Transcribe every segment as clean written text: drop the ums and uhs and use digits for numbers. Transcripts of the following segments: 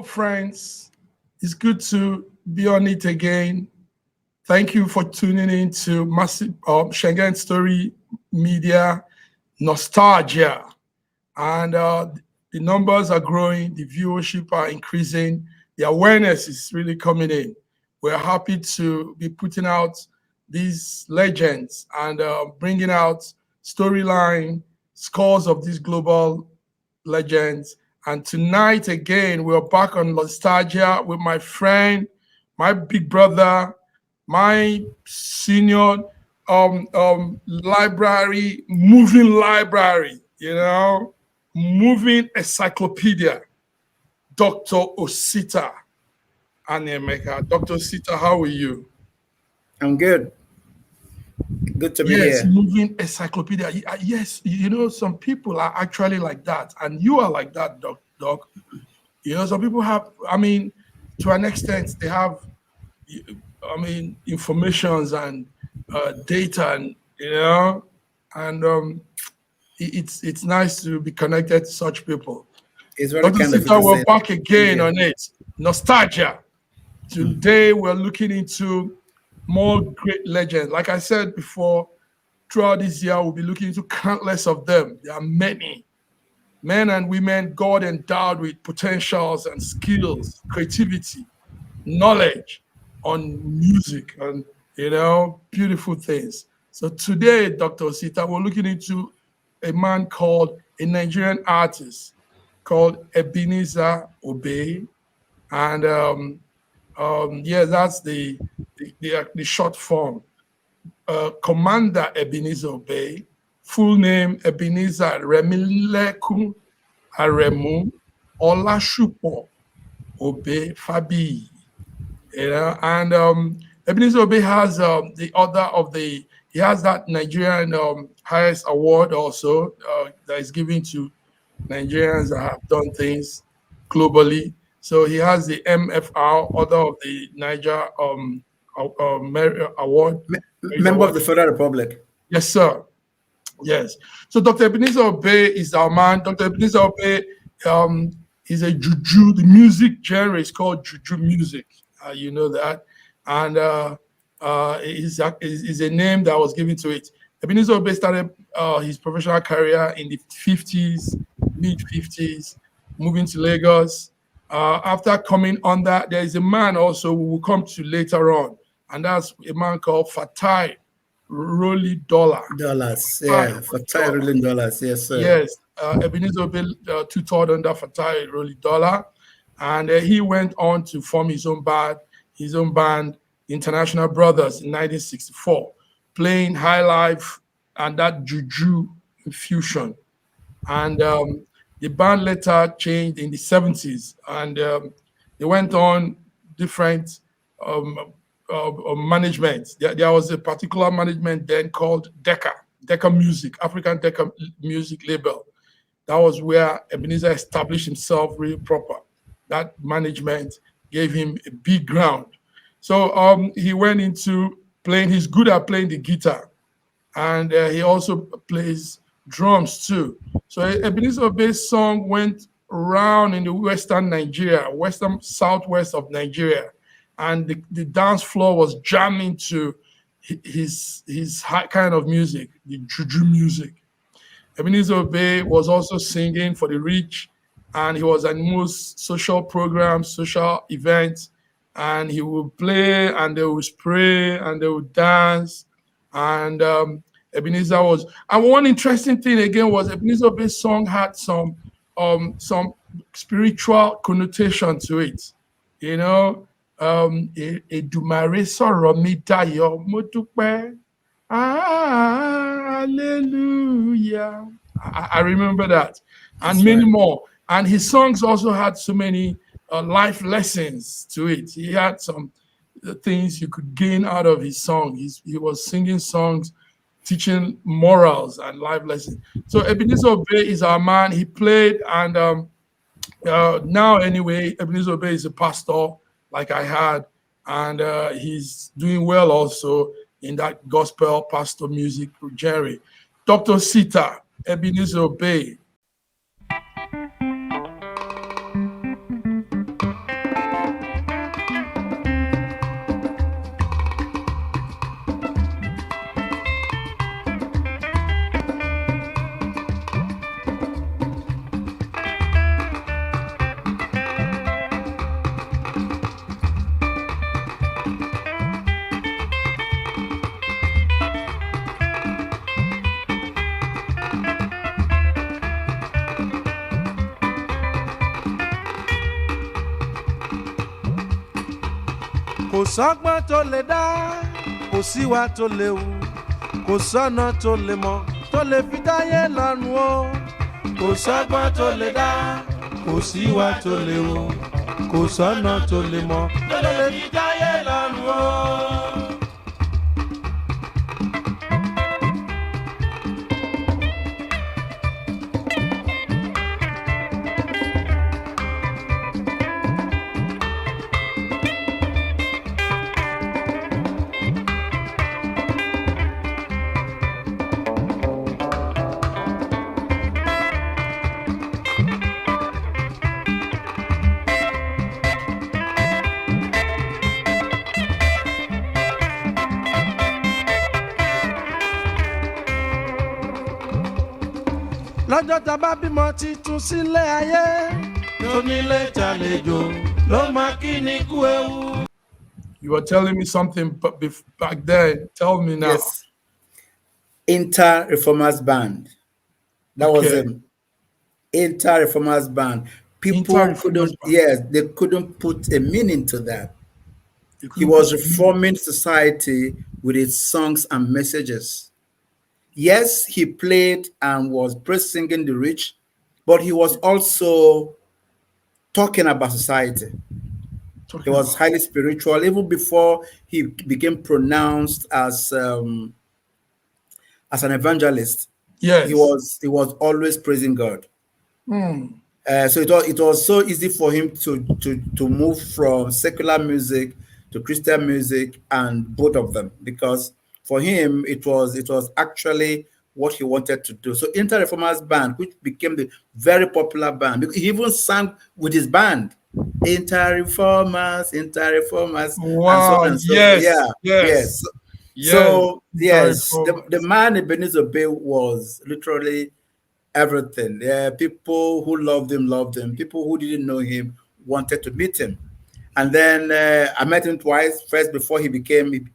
friends? It's good to be on it again. Thank you for tuning in to Massive Schengen Story Media Nostalgia. And the numbers are growing, the viewership are increasing, the awareness is really coming in. We're happy to be putting out these legends and bringing out storyline, scores of these global legends. And tonight again, we're back on Nostalgia with my friend, my big brother, my senior library, moving library, moving encyclopedia, Dr. Osita Anemeka. Dr. Osita, how are you? I'm good. Good to be here. Yes, moving encyclopedia. Yes, some people are actually like that, and you are like that, Doc. Some people have, to an extent, they have, informations and data, and it's nice to be connected to such people. It's very Dr. Osita, we're back again on it. Nostalgia. Today, we're looking into more great legends. Like I said before, throughout this year, we'll be looking into countless of them. There are many men and women God endowed with potentials and skills, creativity, knowledge on music, and beautiful things. So today, Dr. Osita, we're looking into a man called a Nigerian artist called Ebenezer Obey, and that's the short form. Commander Ebenezer Obey, full name Ebenezer Remilekun Aremu Olasupo Obey-Fabiyi. And Ebenezer Obey has he has that Nigerian highest award also that is given to Nigerians that have done things globally. So he has the MFR, Order of the Niger Award. Member of the Federal Republic. Yes, sir. Yes. So Dr. Ebenezer Obey is our man. Dr. Ebenezer Obey is a jùjú. The music genre is called jùjú music. You know that. And is a name that was given to it. Ebenezer Obey started his professional career in the 50s, mid-50s, moving to Lagos. After coming on that, there is a man also who will come to later on, and that's a man called Fatai Rolling-Dollar. Fatai Rolling-Dollar, yes, sir. Yes, Ebenezer Obey tutored under Fatai Rolling-Dollar, and he went on to form his own band, International Brothers, in 1964, playing highlife and that jùjú fusion. And the band later changed in the 70s, and they went on different management. There was a particular management then called Decca Music, African Decca Music label. That was where Ebenezer established himself really proper. That management gave him a big ground. So he went into playing, he's good at playing the guitar, and he also plays drums too. So Ebenezer Obey's song went around in the western southwest of Nigeria, and the dance floor was jamming to his high kind of music, the jùjú music. Ebenezer Obey was also singing for the rich, and he was at most social programs, social events, and he would play, and they would spray, and they would dance, and Ebenezer was, and one interesting thing again was Ebenezer Obey's song had some spiritual connotation to it. Edumare sọ̀rọ̀ mi dayọ̀ mo dúpẹ́, hallelujah. I remember that, and many more. And his songs also had so many life lessons to it. He had some things you could gain out of his song. He was singing songs teaching morals and life lessons. So Ebenezer Obey is our man. He played, and now anyway, Ebenezer Obey is a pastor, like I had, and he's doing well also in that gospel pastor music genre. Dr. Osita, Ebenezer Obey. kò sọ́gbọ́n tó lè dá kò síwá tó léwu kò sọ́nà tó lè mọ̀ tó lè fi dáyé lọ́rùn o kò sọ́gbọ́n tó lè dá kò síwá tó léwu kò sọ́nà tó lè mọ̀ tó lè fi dáyé lọ́rùn o. lọ́jọ́ tá bá bímọ titun sílé ayé tó nílé tàlejò ló máa kí ni kú ewu. You were telling me something back then. Tell me now. Yes. Inter-Reformers Band. That was him. Inter-Reformers Band. People couldn't, yes, they couldn't put a meaning to that. He was reforming society with his songs and messages. Yes, he played and was praise singing the rich, but he was also talking about society. He was highly spiritual. Even before he became pronounced as an evangelist, yes, he was always praising God. So it was so easy for him to move from secular music to Christian music, and both of them, because for him it was actually what he wanted to do. So Inter-Reformers Band, which became the very popular band, he even sang with his band, Inter-Reformers, wow, and so yes, yes. So yes, the man Ebenezer Obey was literally everything. People who loved him. People who didn't know him wanted to meet him. And then I met him twice. First, before he became an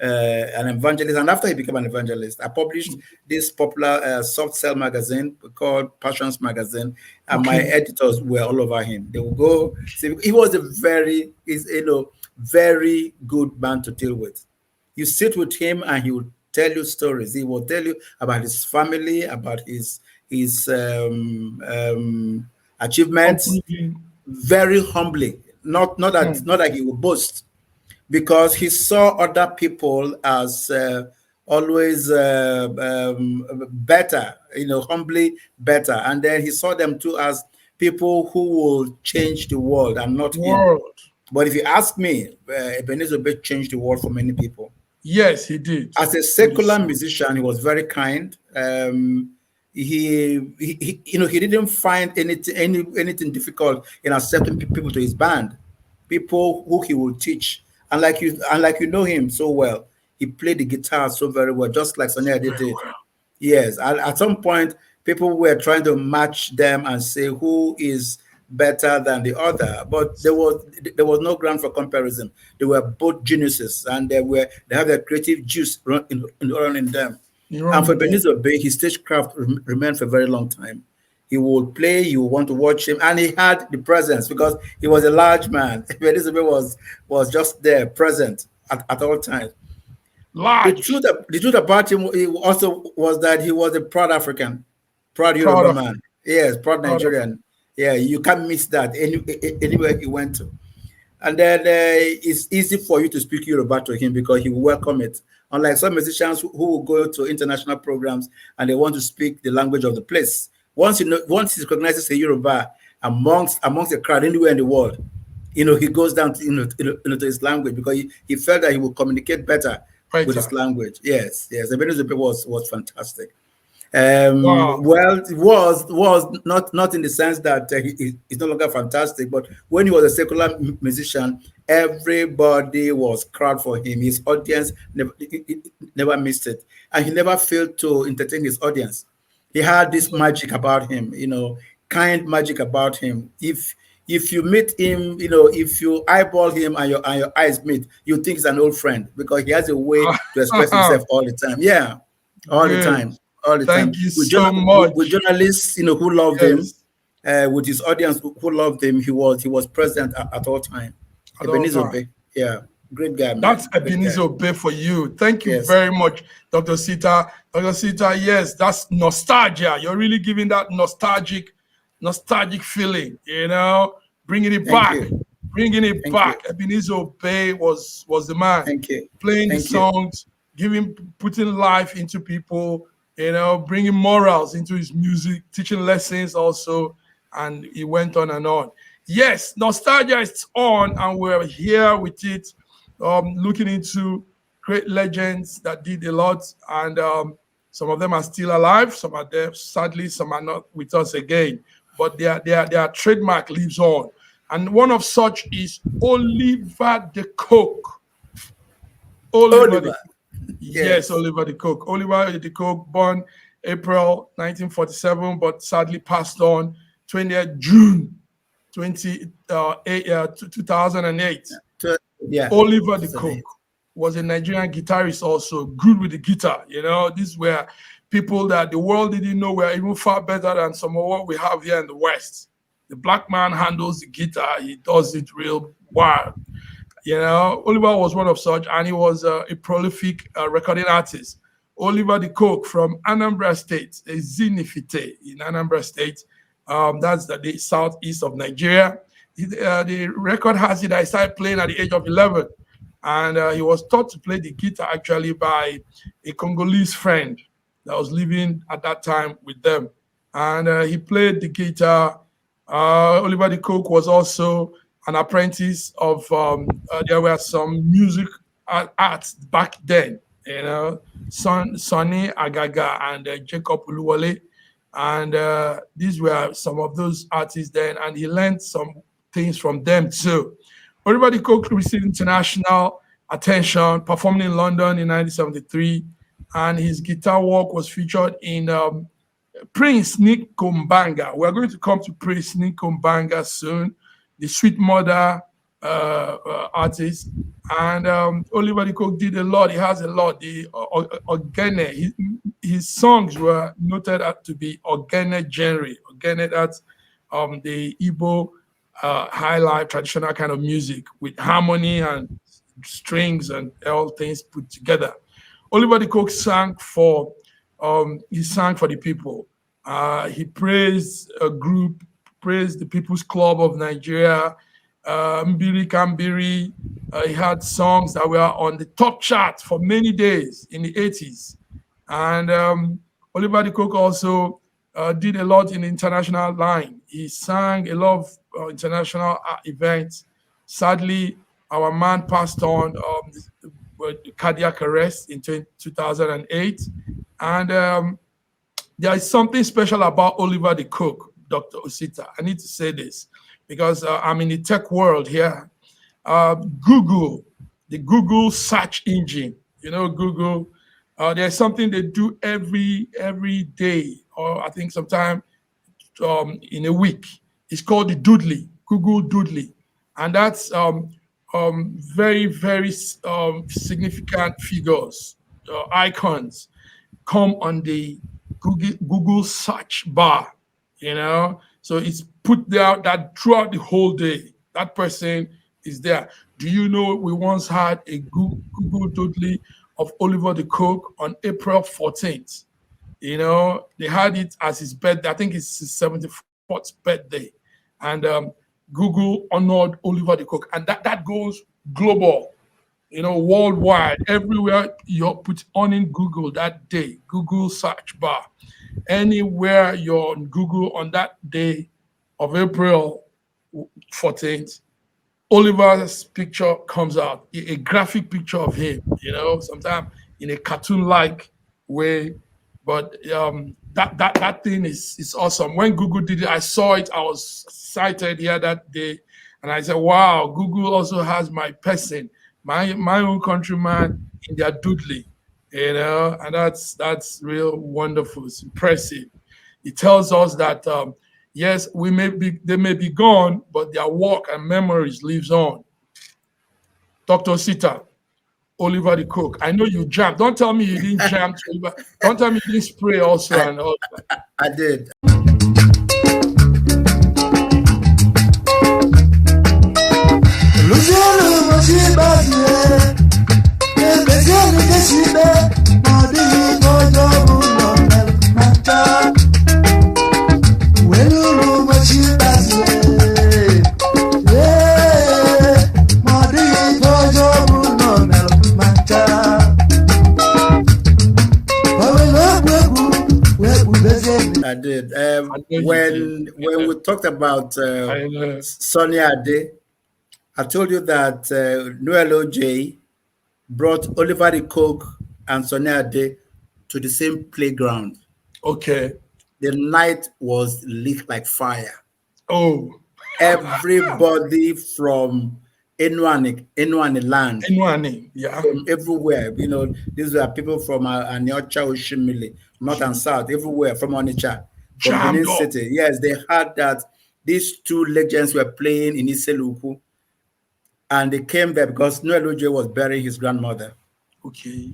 evangelist, and after he became an evangelist, I published this popular soft sell magazine called Passions Magazine, and my editors were all over him. They would go see. He was a very good man to deal with. You sit with him, and he would tell you stories. He will tell you about his family, about his achievements. Very humbly, not that he will boast, because he saw other people as always better, humbly better, and then he saw them too as people who will change the world and not him. But if you ask me, Ebenezer Obey changed the world for many people. Yes, he did. As a secular musician, he was very kind. He didn't find anything difficult in accepting people to his band, people who he would teach. And like you know him so well, he played the guitar so very well, just like Sonia did. Yes, at some point, people were trying to match them and say who is better than the other, but there was no ground for comparison. They were both geniuses, and they have their creative juice running in them. And for Ebenezer Obey, his stagecraft remained for a very long time. He would play, you would want to watch him, and he had the presence because he was a large man. Ebenezer Obey was just there, present at all times. Large. The truth about him also was that he was a proud African, proud Yoruba man. Yes, proud Nigerian. Yeah, you can't miss that anywhere he went to. And then it's easy for you to speak Yoruba to him because he will welcome it. Unlike some musicians who will go to international programs and they want to speak the language of the place. Once he recognizes a Yoruba amongst the crowd anywhere in the world, he goes down to his language because he felt that he would communicate better with his language. Yes. Ebenezer Obey was fantastic. Well, it was not in the sense that he's no longer fantastic, but when he was a secular musician, everybody was crowd for him. His audience never missed it, and he never failed to entertain his audience. He had this magic about him, kind magic about him. If you meet him, if you eyeball him and your eyes meet, you think he's an old friend because he has a way to express himself all the time. Yeah, all the time. Thank you so much. With journalists, who loved him, with his audience who loved him, he was present at all times. Ebenezer Obey. Yeah, great guy. Man. That's Ebenezer Obey for you. Thank you very much, Dr. Sita. Dr. Sita, yes, that's nostalgia. You're really giving that nostalgic feeling, you know, bringing it back. Bringing it back. Ebenezer Obey was the man. Playing the songs, putting life into people, you know, bringing morals into his music, teaching lessons also, and he went on and on. Yes, nostalgia is on, and we're here with it, looking into great legends that did a lot, and some of them are still alive. Some are there, sadly, some are not with us again, but their trademark lives on. And one of such is Oliver the Coque. Oliver. Yes, Oliver the Coque. Oliver the Coque, born April 1947, but sadly passed on 20th June 2008. Oliver the Coque was a Nigerian guitarist also, good with the guitar. You know, these were people that the world didn't know were even far better than some of what we have here in the West. The black man handles the guitar. He does it real wild. You know, Oliver was one of such, and he was a prolific recording artist. Oliver the Coque from Anambra State, a Zinifite in Anambra State. That's the southeast of Nigeria. The record has it that he started playing at the age of 11. And he was taught to play the guitar actually by a Congolese friend that was living at that time with them. And he played the guitar. Oliver the Coque was also an apprentice of, there were some music arts back then, you know, Sonny Agaga and Jacob Uluwale. And these were some of those artists then, and he learned some things from them too. Oliver the Coque received international attention, performing in London in 1973, and his guitar work was featured in Prince Nick Kumbanga. We're going to come to Prince Nick Kumbanga soon, the Sweet Mother artist. And Oliver the Coque did a lot. He has a lot. The Ogene, his songs were noted to be Ogene genre. Ogene, that's the Igbo highlife, traditional kind of music with harmony and strings and all things put together. Oliver the Coque sang for the people. He praised a group, praised the People's Club of Nigeria, Mbiri Kambiri. He had songs that were on the top chart for many days in the 80s. And Oliver the Coque also did a lot in the international line. He sang a lot of international events. Sadly, our man passed on cardiac arrest in 2008. And there is something special about Oliver the Coque, Dr. Osita. I need to say this because I'm in the tech world here. Google, the Google search engine, you know, Google, there's something they do every day, or I think sometime in a week. It's called the Doodly, Google Doodly. And that's very, very significant figures, icons come on the Google search bar, you know? So it's put there that throughout the whole day, that person is there. Do you know we once had a Google Doodly of Oliver the Coque on April 14th? You know, they had it as his birthday. I think it's his 74th birthday. And Google honored Oliver the Coque. And that goes global, you know, worldwide. Everywhere you're put on in Google that day, Google search bar. Anywhere you're on Google on that day of April 14th, Oliver's picture comes out, a graphic picture of him, you know, sometimes in a cartoon-like way. But that thing is awesome. When Google did it, I saw it. I was excited here that day, and I said, "Wow, Google also has my person, my own countryman in their doodly, you know." And that's real wonderful. It's impressive. It tells us that yes, they may be gone, but their work and memories lives on. Dr. Sita, Oliver the Coque. I know you jammed. Don't tell me you didn't jam to Oliver. Don't tell me you didn't spray also and all that. I did. Louisiana. when we talked about Sunny Ade, I told you that N.O.S.T.A.L.G.I.A brought Oliver the Coque and Sunny Ade to the same playground. Okay. The night was lit like fire. Oh. Everybody from N.O.S.T.A.L.G.I.A land. N.O.S.T.A.L.G.I.A, yeah. From everywhere. You know, these were people from Aniocha Oshimili, north and south, everywhere, from Onitsha, from Benin City. Yes, they heard that these two legends were playing in Ezechukwu, and they came there because N.O.S.T.A.L.G.I.A was burying his grandmother. Okay.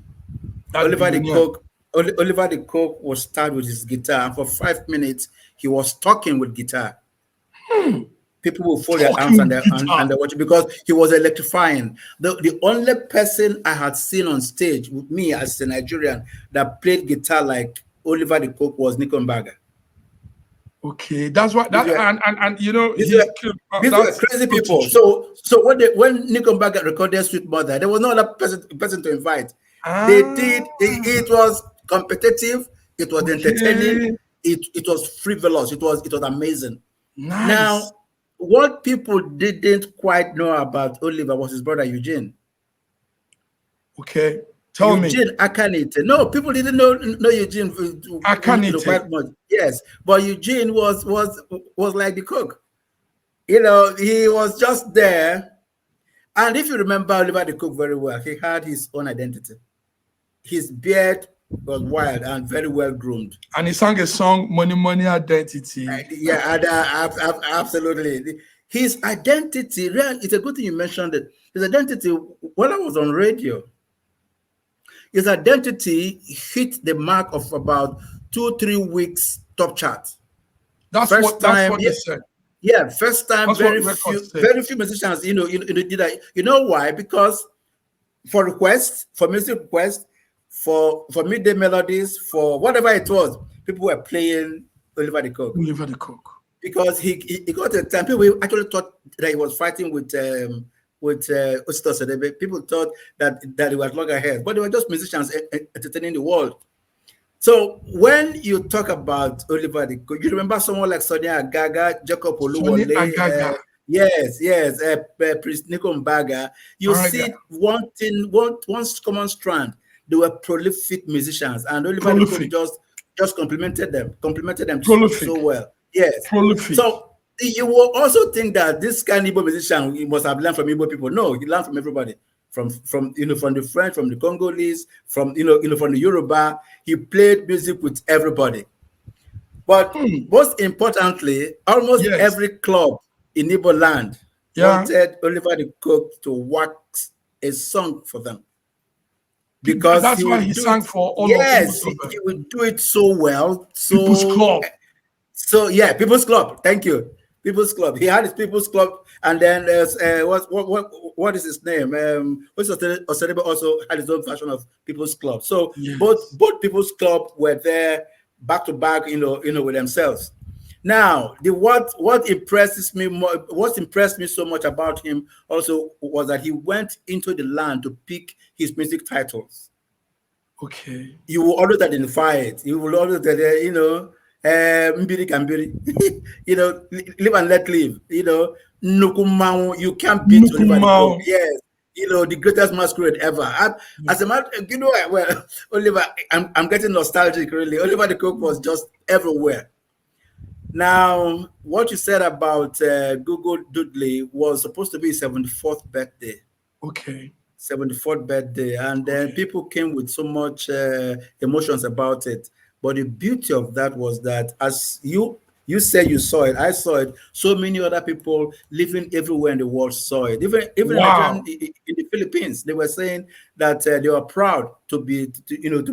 Oliver the Coque was started with his guitar, and for 5 minutes he was talking with guitar. People will fold their arms and they watch it because he was electrifying. The only person I had seen on stage with me as a Nigerian that played guitar like Oliver the Coque was Nicombaga. Okay, that's what that and you know these were crazy people. So when Nicombaga recorded Sweet Mother, there was no other person to invite. They did it was competitive, it was entertaining, it was frivolous, it was amazing. Nice. Now, what people didn't quite know about Oliver was his brother Eugene. Okay, tell me. Eugene Akanite. No, people didn't know Eugene Akanite quite much. Yes, but Eugene was like the Coque. You know, he was just there. And if you remember Oliver the Coque very well, he had his own identity. His beard was wild and very well groomed. And he sang a song, Money, Money, Identity. Absolutely. His identity, it's a good thing you mentioned it. His identity, when I was on radio, his identity hit the mark of about 2-3 weeks top chart. That's what they said. Yeah, first time, very few musicians, did that. You know why? Because for music requests, for midday melodies, for whatever it was, people were playing Oliver the Coque. Oliver the Coque. Because he got a time. People actually thought that he was fighting with N.O.S.T.A.L.G.I.A. People thought that he was loggerheads, but they were just musicians entertaining the world. So when you talk about Oliver the Coque, you remember someone like Sonia Agaga, Jacob Oluwole, yes, Prince Nicombaga. You see one common strand. They were prolific musicians, and Oliver the Coque just complimented them so well. Yes, prolific. So you will also think that this kind of Igbo musician, he must have learned from Igbo people. No, he learned from everybody, from the French, from the Congolese, from from the Yoruba. He played music with everybody. But most importantly, almost every club in Igbo land wanted Oliver the Coque to wax a song for them. Because that's why he sang for all of them. Yes, he would do it so well. People's Club. So yeah, People's Club. Thank you, People's Club. He had his People's Club, and then there's what is his name? Osadebe also had his own version of People's Club. So both People's Club were there back to back, with themselves. Now, what impressed me so much about him also was that he went into the land to pick his music titles. Okay. You will always identify it. You will always Mbiri Kambiri, live and let live, Nukumau, you can't beat Oliver the Coque. Yes, the greatest masquerade ever. As a matter, well, Oliver, I'm getting nostalgic really. Oliver the Coque was just everywhere. Now, what you said about Google Doodley was supposed to be his 74th birthday. Okay. 74th birthday, and then people came with so much emotions about it. But the beauty of that was that, as you said you saw it, I saw it. So many other people living everywhere in the world saw it. Even in the Philippines, they were saying that they were proud to be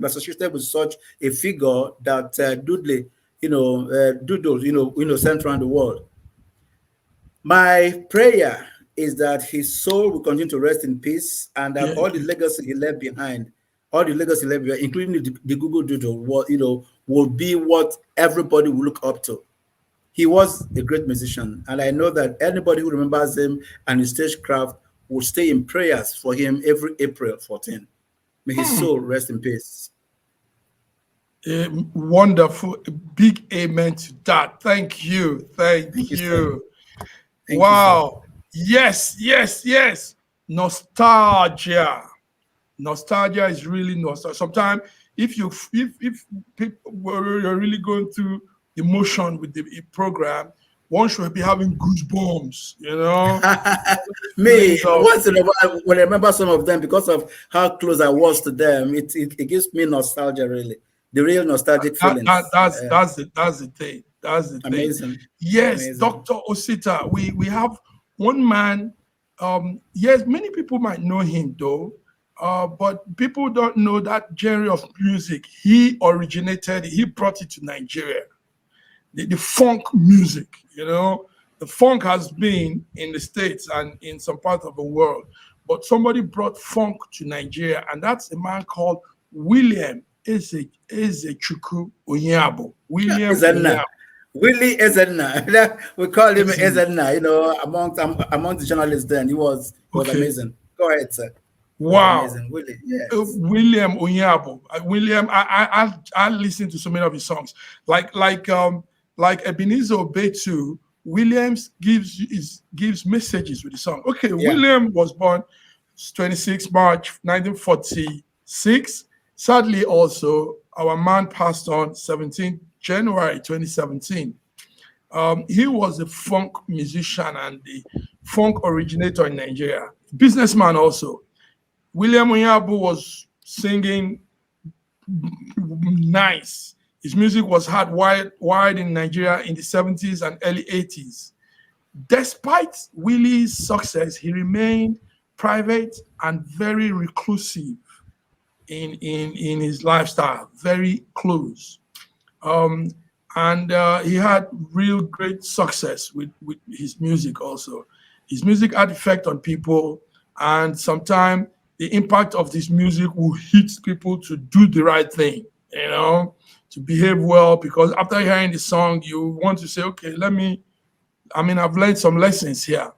associated with such a figure that Doodley, doodles, sent around the world. My prayer is that his soul will continue to rest in peace, and that all the legacy he left behind, including the Google Doodle, will be what everybody will look up to. He was a great musician, and I know that anybody who remembers him and his stagecraft will stay in prayers for him every April 14. May his soul rest in peace. Wonderful. Big amen to that. Thank you. Thank you. Wow. Yes. Nostalgia. Nostalgia is really nostalgia. Sometimes if people you're really going through emotion with the program, one should be having goosebumps, you know. Me, once in a while, when I remember some of them because of how close I was to them, it gives me nostalgia, really. The real nostalgic feelings. That's the thing. That's the amazing. thing. Yes, amazing. Dr. Osita. We have one man. Yes, many people might know him though, but people don't know that genre of music. He originated. He brought it to Nigeria. The funk music, you know, the funk has been in the States and in some parts of the world, but somebody brought funk to Nigeria, and that's a man called William Ezechukwu Onyeabor. Willie Ezenna. We call him Ezenna, you know, among the journalists then. He was amazing. Go ahead, sir. Wow. Amazing. Willie, yes. William Onyeabor. William, I listen to so many of his songs. Like Ebenezer Obey too, Williams gives messages with the song. Okay, yeah. William was born 26 March 1946. Sadly, also, our man passed on 17 January 2017. He was a funk musician and the funk originator in Nigeria. Businessman also. William Onyeabor was singing nice. His music was heard wide in Nigeria in the 70s and early 80s. Despite Willie's success, he remained private and very reclusive in his lifestyle, very close. And he had real great success with his music also. His music had effect on people, and sometimes the impact of this music will hit people to do the right thing, you know, to behave well, because after hearing the song, you want to say, okay, I've learned some lessons here.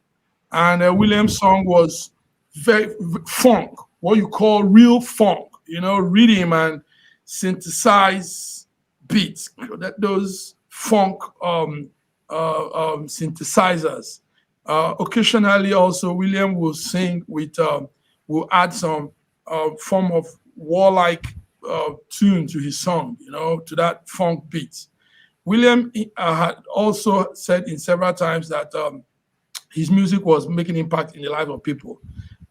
And William's song was very funk, what you call real funk, you know, rhythm and synthesized beats, those funk synthesizers. Occasionally also, William will sing with, will add some form of warlike tune to his song, you know, to that funk beat. William had also said in several times that his music was making impact in the life of people.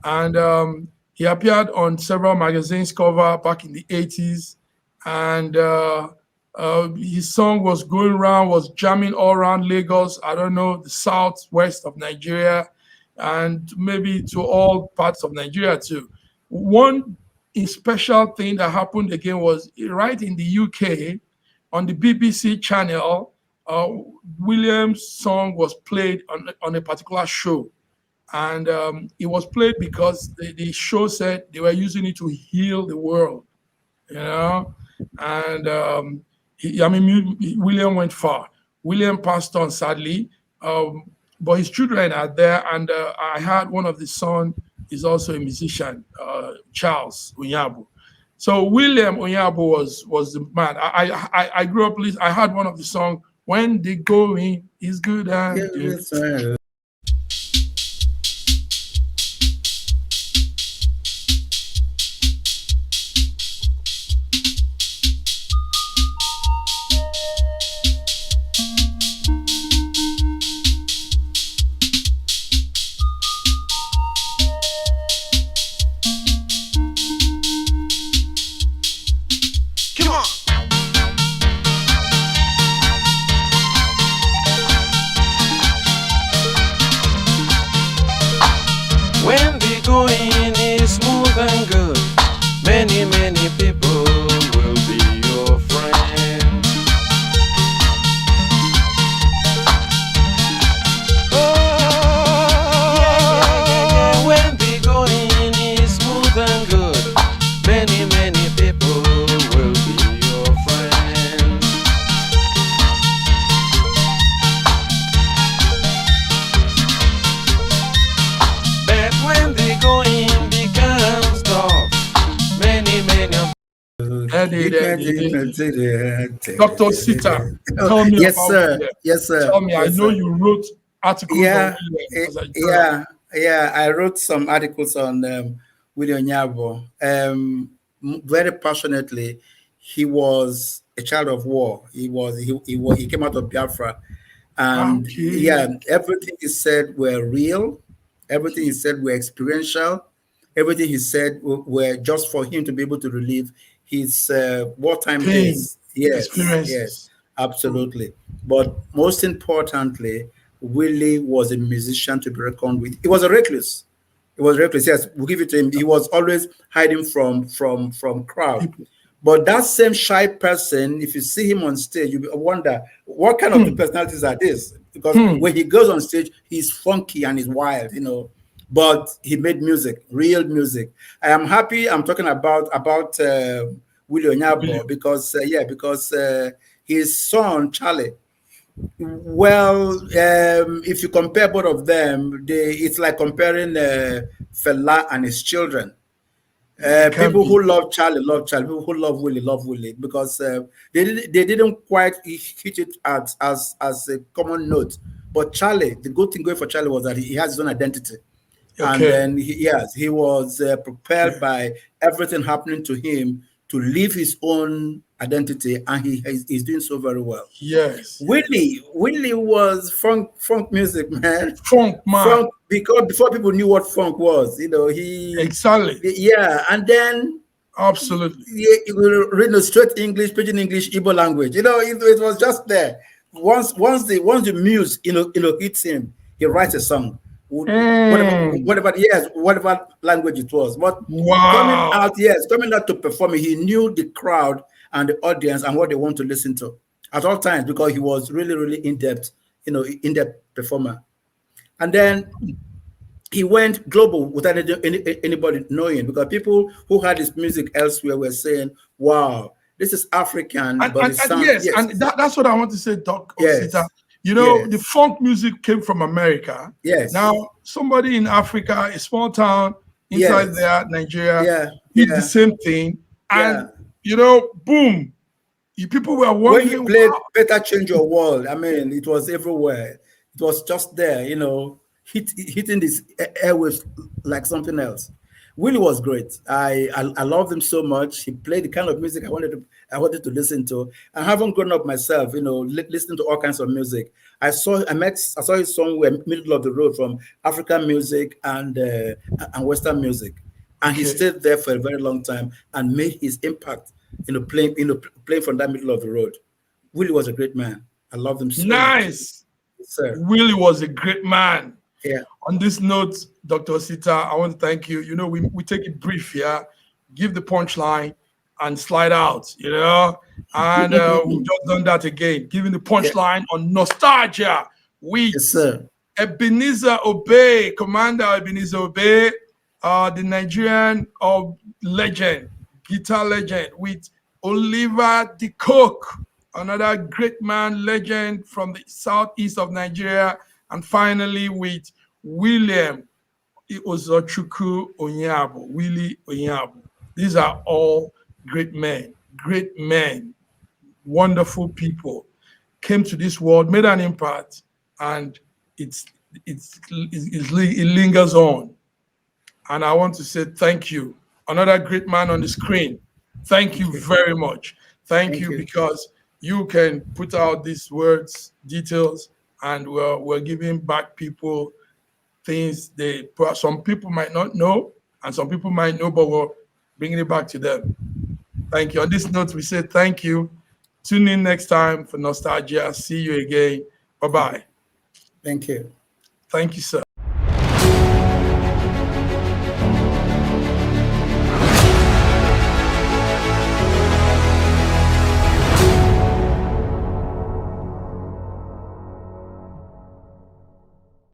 And he appeared on several magazines cover back in the 80s. And his song was going around, was jamming all around Lagos, I don't know, the southwest of Nigeria, and maybe to all parts of Nigeria too. One special thing that happened again was right in the UK on the BBC channel. William's song was played on a particular show, and it was played because the show said they were using it to heal the world, you know. And William went far. William passed on sadly, but his children are there, and I heard one of the sons is also a musician, Charles Onyeabor. So William Onyeabor was the man. I grew up. I heard one of the songs, "When the going is good and good." Going Dr. Sita, tell me Yes, about sir. William. Yes, sir. Tell me, Yes, I know sir. you wrote articles on William as a journalist. Yeah. I wrote some articles on William Onyeabor. Very passionately, he was a child of war. He came out of Biafra, and everything he said were real. Everything he said were experiential. Everything he said were just for him to be able to relive his wartime days. Yes, absolutely. But most importantly, Willie was a musician to be reckoned with. He was a recluse. He was reckless. Yes, we'll give it to him. He was always hiding from crowd. But that same shy person, if you see him on stage, you wonder what kind of two personalities are this? Because when he goes on stage, he's funky and he's wild, But he made music, real music. I am happy. I'm talking about Willie Onyeabor because his son Charlie. Well, if you compare both of them, it's like comparing Fela and his children. People who love Charlie love Charlie. People who love Willie because they didn't quite hit it as a common note. But Charlie, the good thing going for Charlie was that he has his own identity, and then he was propelled by everything happening to him to live his own identity, and he's doing so very well. Yes. Willie was funk music, man. Funk man. Funk, because before people knew what funk was, exactly. Yeah, and then absolutely. Read straight English, pidgin English, Igbo language. It was just there. Once the muse hits him, he writes a song. Whatever language it was. But coming out to perform, he knew the crowd and the audience and what they want to listen to at all times, because he was really, really in-depth, in-depth performer. And then he went global without anybody knowing, because people who heard his music elsewhere were saying, wow, this is African, but it sounds... And that's what I want to say, Doc. The funk music came from America. Yes. Now, somebody in Africa, a small town inside there, Nigeria, did the same thing. And, boom, people were wondering. When he played Better Change Your World, I mean, it was everywhere. It was just there, hitting these airwaves like something else. Willie was great. I loved him so much. He played the kind of music I wanted to listen to. I haven't grown up myself, listening to all kinds of music. I saw his somewhere middle of the road from African music and Western music, and he stayed there for a very long time and made his impact. Playing from that middle of the road. Willie was a great man. I loved him so much. Nice. Yes, sir. Willie was a great man. Yeah. On this note, Dr. Sita, I want to thank you. We take it brief here, give the punchline and slide out, and we've just done that again, giving the punchline on nostalgia with Ebenezer Obey, Commander Ebenezer Obey, the Nigerian legend, guitar legend, with Oliver the Coque, another great man, legend from the southeast of Nigeria, and finally with William Ezechukwu Onyeabor, Willie Onyeabor. These are all great men, wonderful people, came to this world, made an impact, and it lingers on. And I want to say thank you. Another great man on the screen. Thank you very much. Thank you, because you can put out these words, details, and we're giving back people things some people might not know, and some people might know, but we're bringing it back to them. Thank you. On this note, we say thank you. Tune in next time for Nostalgia. See you again. Bye-bye. Thank you. Thank you, sir.